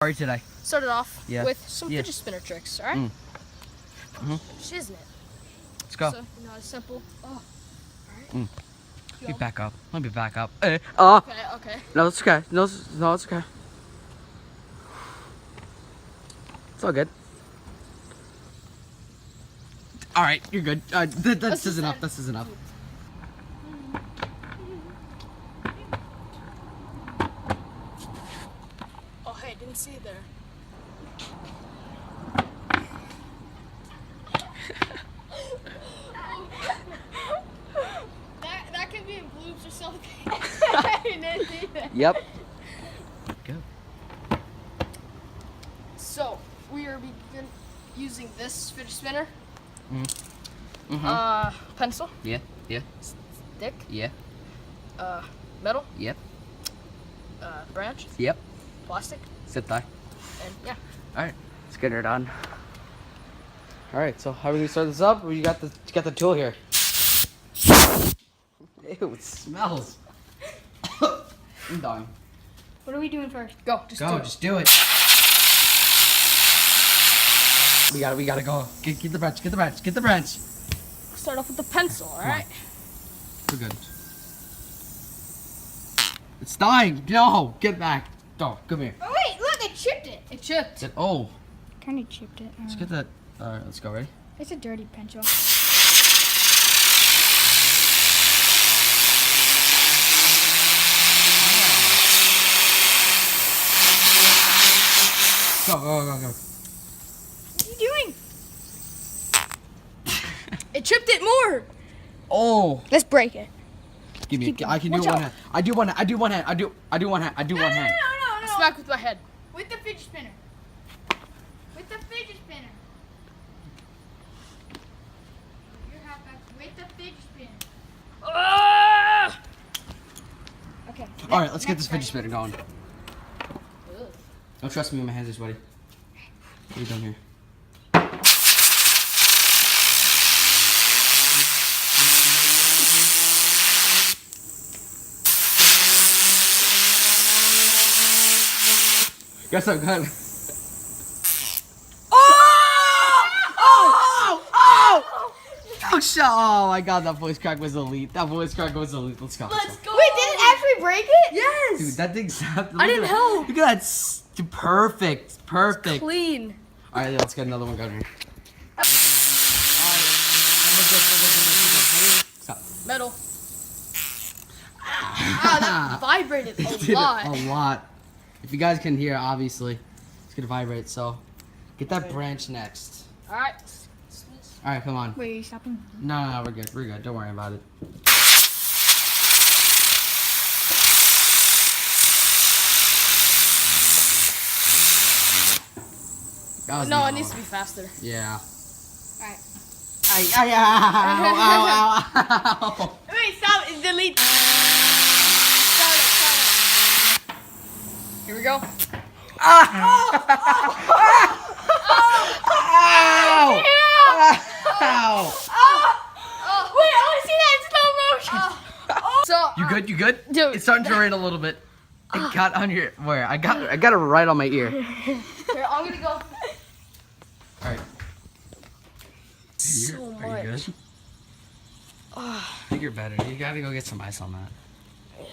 Sorry today. Started off with some fidget spinner tricks, alright? Shiznit. Let's go. So, you know, it's simple. Oh, Let me back up. Let me back up. okay. No, it's okay. No, it's okay. It's all good. All right, you're good. This is enough. This is enough. Oh, hey, didn't see it there. that could be in bloops or something. I didn't see that. Yep. Go. So, we are using this fidget spinner. Pencil. Yeah. Stick. Yeah. Metal. Yep. Branch. Yep. Plastic. Sit there. And yeah. All right. Let's get her done. All right. So how are we gonna start this up? You got the tool here. Ew! It smells. I'm dying. What are we doing first? Go. Just do it. We gotta go. Get the branch. Get the branch. Start off with the pencil. All right. We're good. It's dying. No, get back. Go. Come here. Oh wait! Look, it chipped it. It chipped. Oh. Kind of chipped it. Let's get that. All right. Let's go. Ready? It's a dirty pencil. Go. What are you doing? It chipped it more. Oh. Let's break it. Give me. I can do Watch one out. hand. I do one hand. I do one hand. I do one hand. No. Smack with my head. With the fidget spinner. With the fidget spinner. Your half back with the fidget spinner. Okay. All right. Let's get this fidget spinner going. Don't trust me when my hands are sweaty. What are you doing here? Guess I'm good. Oh, shit. Oh my god, that voice crack was elite. Let's go. Let's go. Wait, did it actually break it? Yes. Dude, that thing's. I didn't help. Look at that. Perfect. Clean. All right, let's get another one going here. Stop. Metal. That vibrated a Did it lot. a lot. If you guys can hear, obviously, it's gonna vibrate. So, get that branch next. All right. All right, come on. Wait, are you stopping? No, we're good. We're good. Don't worry about it. No, it needs to be faster. Yeah. Alright. Ow. Wait, stop. Delete. Start it. Here we go. Ow. Wait, I want to see that in slow motion. So You good? Dude. It's starting to rain a little bit. It got on your where? I got it right on my ear. Here, I'm gonna go. All right. So Are you much. good? I think you're better. You gotta go get some ice on that. Yeah.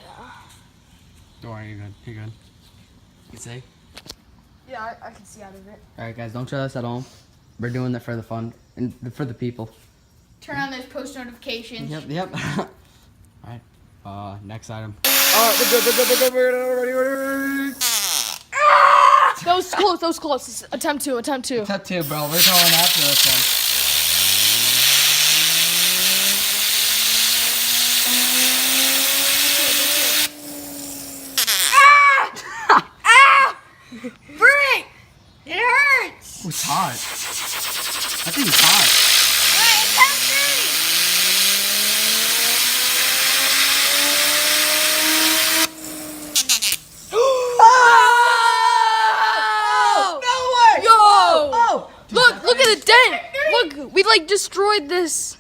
Don't worry, you're good. You're good. You say? Yeah, I can see out of it. All right, guys, don't try this at home. We're doing it for the fun and for the people. Turn on those post notifications. Yep. All right. Next item. They're good. That was close. It's attempt two. Step two, bro. We're going after this one. Break! It hurts! Ooh, it's hot. I think it's hot. Alright, it's time Look at the dent. Look, we like destroyed this.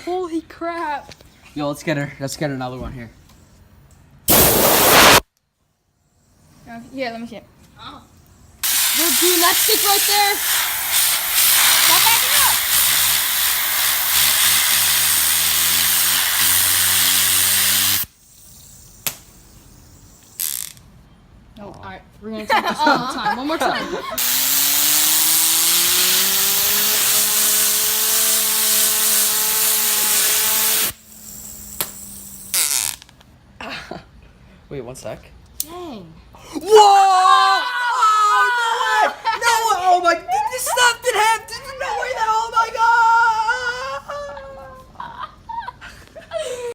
Holy crap. Yo, let's get another one here. Yeah, let me see it. doing that stick right there. Stop backing up. No, alright, we're gonna take this one more time. One more time. Wait, one sec. Dang. Whoa! Oh, no way! No way! Oh my, this stuff didn't happen!